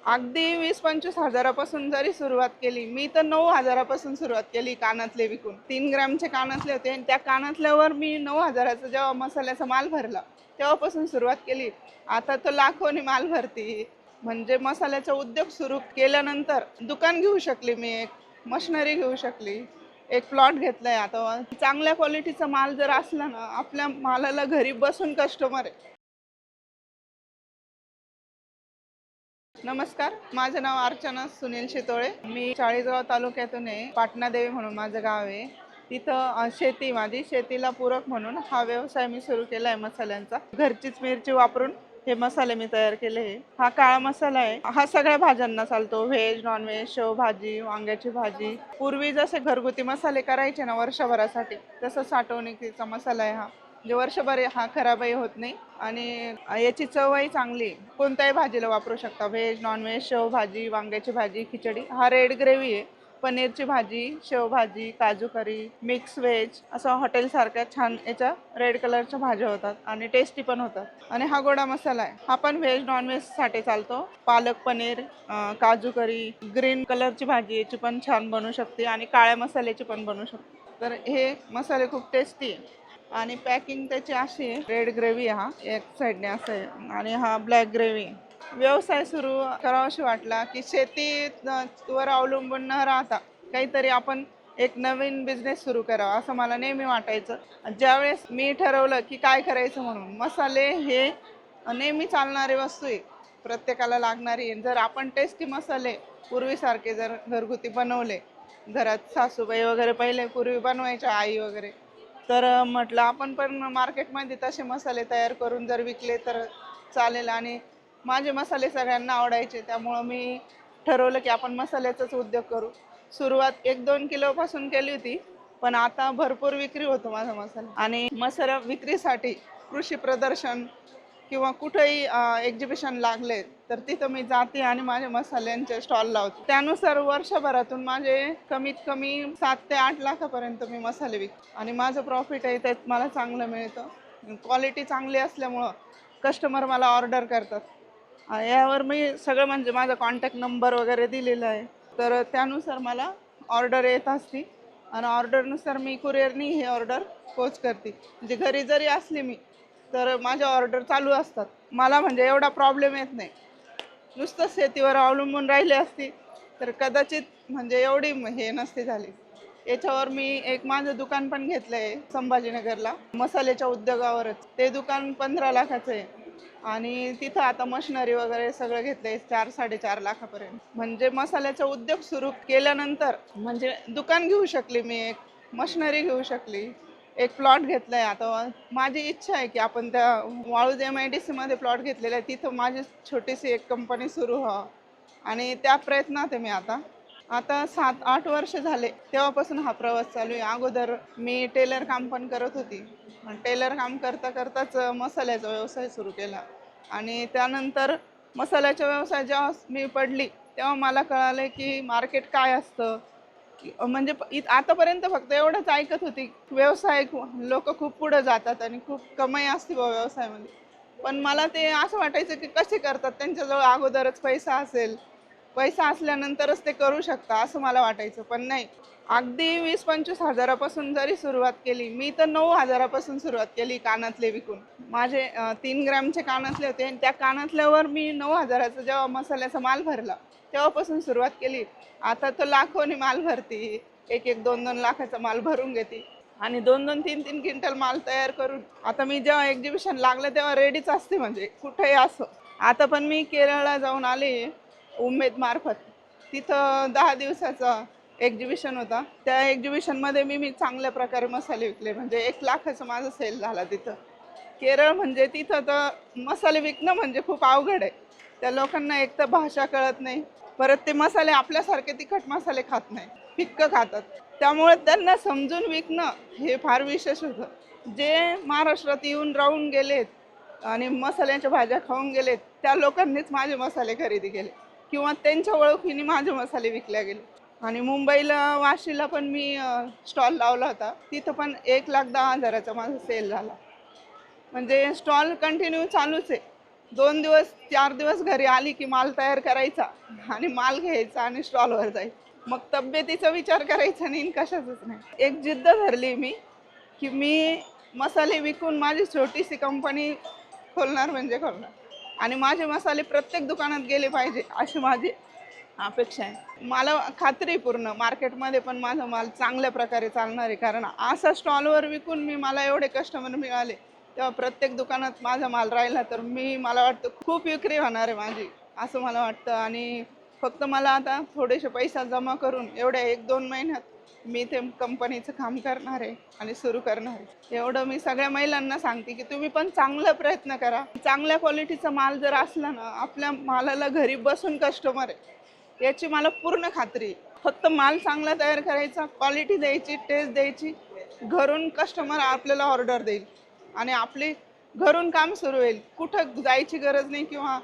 अगदी 20-25 हजारापासून जरी सुरुवात केली, मी तर 9,000पासून सुरुवात केली कानातले विकून. 3 ग्रॅमचे कानातले होते आणि त्या कानातल्यावर मी 9,000चा जेव्हा मसाल्याचा माल भरला तेव्हापासून सुरुवात केली. आता तर लाखोनी माल भरती. म्हणजे मसाल्याचा उद्योग सुरू केल्यानंतर दुकान घेऊ शकली मी, एक मशिनरी घेऊ शकली, एक प्लॉट घेतलाय. आता चांगल्या क्वालिटीचा माल जर असला ना, आपल्या मालाला घरी बसून कस्टमर आहे. नमस्कार, माझं नाव अर्चना सुनील शितोळे. मी चाळीसगाव तालुक्यातून आहे. पाटणादेवी म्हणून माझं गाव आहे. तिथं शेती, माझी शेतीला पूरक म्हणून हा व्यवसाय मी सुरू केला आहे मसाल्यांचा. घरचीच मिरची वापरून हे मसाले मी तयार केले आहे. हा काळा मसाला आहे, हा सगळ्या भाज्यांना चालतो. व्हेज, नॉनव्हेज, शेवभाजी, वांग्याची भाजी. पूर्वी जसे घरगुती मसाले करायचे ना वर्षभरासाठी, तसं साठवणुकीचा मसाला आहे हा. म्हणजे वर्षभर हा खराबही होत नाही आणि याची चवही चांगली. कोणत्याही भाजीला वापरू शकता. व्हेज, नॉनव्हेज, शेवभाजी, वांग्याची भाजी, खिचडी. हा रेड ग्रेव्ही आहे. पनीरची भाजी, शेवभाजी, काजू करी, मिक्स व्हेज, असं हॉटेलसारख्या छान याच्या रेड कलरच्या भाज्या होतात आणि टेस्टी पण होतात. आणि हा गोडा मसाला आहे, हा पण व्हेज नॉनव्हेजसाठी चालतो. पालक पनीर, काजू करी, ग्रीन कलरची भाजी याची पण छान बनवू शकते आणि काळ्या मसाल्याची पण बनवू शकते. तर हे मसाले खूप टेस्टी आहे. आणि पॅकिंग त्याची अशी आहे, रेड ग्रेव्ही हा एक साईडने असं आहे आणि हा ब्लॅक ग्रेव्ही. व्यवसाय सुरू करावाशी वाटला की शेती वर अवलंबून न राहता काहीतरी आपण एक नवीन बिझनेस सुरू करावा असं मला नेहमी वाटायचं. ज्यावेळेस मी ठरवलं की काय करायचं म्हणून, मसाले हे नेहमी चालणारी वस्तू आहे, प्रत्येकाला लागणारी. जर आपण टेस्टी मसाले पूर्वीसारखे जर घरगुती बनवले, घरात सासूबाई वगैरे पहिले पूर्वी बनवायच्या, आई वगैरे, तर म्हटलं आपण पण मार्केटमध्ये तसे मसाले तयार करून जर विकले तर चालेल. आणि माझे मसाले सगळ्यांना आवडायचे, त्यामुळं मी ठरवलं की आपण मसाल्याचाच उद्योग करू. सुरुवात 1-2 किलोपासून केली होती, पण आता भरपूर विक्री होतो माझा मसाला. आणि मसाला विक्रीसाठी कृषी प्रदर्शन किंवा कुठेही एक्झिबिशन लागले तर तिथं मी जाते आणि माझ्या मसाल्यांचे स्टॉल लावते. त्यानुसार वर्षभरातून माझे कमीत कमी 7 ते 8 लाखापर्यंत मी मसाले विकते आणि माझं प्रॉफिट आहे त्यात मला चांगलं मिळतं. क्वालिटी चांगली असल्यामुळं कस्टमर मला ऑर्डर करतात. यावर मी सगळं म्हणजे माझा कॉन्टॅक्ट नंबर वगैरे दिलेला आहे, तर त्यानुसार मला ऑर्डर येत असते आणि ऑर्डरनुसार मी कुरिअरनी हे ऑर्डर पोच करते. म्हणजे घरी जरी असली मी तर माझ्या ऑर्डर चालू असतात. मला म्हणजे एवढा प्रॉब्लेम येत नाही. नुसतं शेतीवर अवलंबून राहिली असती तर कदाचित म्हणजे एवढी हे नसते झाली. याच्यावर मी एक माझं दुकान पण घेतलं आहे संभाजीनगरला, मसाल्याच्या उद्योगावरच. ते दुकान 15 लाखाचं आहे आणि तिथं आता मशिनरी वगैरे सगळं घेतलंय 4-4.5 लाखापर्यंत. म्हणजे मसाल्याचा उद्योग सुरू केल्यानंतर म्हणजे दुकान घेऊ शकली मी, एक मशिनरी घेऊ शकली, एक प्लॉट घेतलाय. आता माझी इच्छा आहे की आपण त्या वाळूज MIDC मध्ये प्लॉट घेतलेला आहे, तिथं माझी छोटीशी एक कंपनी सुरू व्हावं आणि त्या प्रयत्नात आहे मी. आता आता 7-8 वर्ष झाले तेव्हापासून हा प्रवास चालू आहे. अगोदर मी टेलर काम पण करत होती. टेलर काम करता करताच मसाल्याचा व्यवसाय सुरू केला आणि त्यानंतर मसाल्याच्या व्यवसाय जेव्हा मी पडली तेव्हा मला कळालं की मार्केट काय असतं. म्हणजे आतापर्यंत फक्त एवढंच ऐकत होती, व्यवसाय लोक खूप पुढे जातात आणि खूप कमाई असते बा व्यवसायामध्ये. पण मला ते असं वाटायचं की कसे करतात, त्यांच्याजवळ अगोदरच पैसा असेल, पैसा असल्यानंतरच ते करू शकता असं मला वाटायचं. पण नाही, अगदी 20-25 हजारापासून जरी सुरुवात केली, मी तर 9,000पासून सुरुवात केली कानातले विकून. माझे 3 ग्रॅमचे कानातले होते आणि त्या कानातल्यावर मी 9,000चा जेव्हा मसाल्याचा माल भरला तेव्हापासून सुरुवात केली. आता तर लाखोनी माल भरती, 1-1, 2-2 लाखाचा माल भरून घेते आणि 2-2, 3-3 क्विंटल माल तयार करून आता मी जेव्हा एक्झिबिशन लागलं तेव्हा रेडीच असते, म्हणजे कुठेही असो. आता पण मी केरळला जाऊन आले उमेद मार्फत. तिथं 10 दिवसाचा एक्झिबिशन होता. त्या एक्झिबिशनमध्ये मी चांगल्या प्रकारे मसाले विकले, म्हणजे 1 लाखाचा माझा सेल झाला तिथं. केरळ म्हणजे तिथं तर मसाले विकणं म्हणजे खूप अवघड आहे. त्या लोकांना एक तर भाषा कळत नाही, परत ते मसाले आपल्यासारखे तिखट मसाले खात नाही, फिक्क खातात. त्यामुळे त्यांना समजून विकणं हे फार विशेष होतं. जे महाराष्ट्रात येऊन राहून गेलेत आणि मसाल्याच्या भाज्या खाऊन गेलेत त्या लोकांनीच माझे मसाले खरेदी केले किंवा त्यांच्या ओळखीने माझे मसाले विकले गेले. आणि मुंबईला वाशीला पण मी स्टॉल लावला होता, तिथं पण 1,10,000चा माझा सेल झाला. म्हणजे स्टॉल कंटिन्यू चालूच आहे. 2 दिवस 4 दिवस घरी आली की माल तयार करायचा आणि माल घ्यायचा आणि स्टॉलवर जायचं. मग तब्येतीचा विचार करायचा नाही आणि कशाचाच नाही. एक जिद्द धरली मी की मी मसाले विकून माझी छोटीशी कंपनी खोलणार म्हणजे खोलणार आणि माझे मसाले प्रत्येक दुकानात गेले पाहिजे अशी माझी अपेक्षा आहे. मला खात्री आहे पूर्ण मार्केटमध्ये पण माझा माल चांगल्या प्रकारे चालणार आहे, कारण असा स्टॉलवर विकून मला एवढे कस्टमर मिळाले तेव्हा प्रत्येक दुकानात माझा माल राहिला तर मला वाटतं खूप विक्री होणार आहे माझी, असं मला वाटतं. आणि फक्त मला आता थोडेसे पैसा जमा करून एवढ्या 1-2 महिन्यात मी ते कंपनीचं काम करणार आहे आणि सुरू करणार आहे. एवढं मी सगळ्या महिलांना सांगते की तुम्ही पण चांगला प्रयत्न करा. चांगल्या क्वालिटीचा माल जर असला ना, आपल्या मालाला घरी बसून कस्टमर आहे याची मला पूर्ण खात्री आहे. फक्त माल चांगला तयार करायचा, क्वालिटी द्यायची, टेस्ट द्यायची, घरून कस्टमर आपल्याला ऑर्डर देईल आणि आपली घरून काम सुरू होईल. कुठं जायची गरज नाही किंवा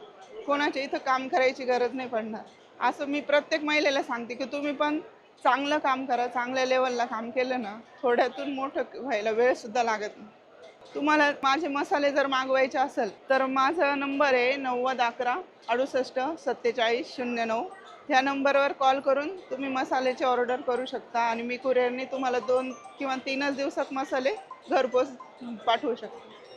कोणाच्या इथं काम करायची गरज नाही पडणार. असं मी प्रत्येक महिलेला सांगते की तुम्ही पण चांगलं काम करा. चांगल्या लेवलला काम केलं ना, थोड्यातून मोठं व्हायला वेळसुद्धा लागत नाही. तुम्हाला माझे मसाले जर मागवायचे असेल तर माझा नंबर आहे 9011 68 4709. ह्या नंबरवर कॉल करून तुम्ही मसाल्याची ऑर्डर करू शकता आणि मी कुरिअरने तुम्हाला 2 किंवा 3च दिवसात मसाले घरपोच पाठवू शकते.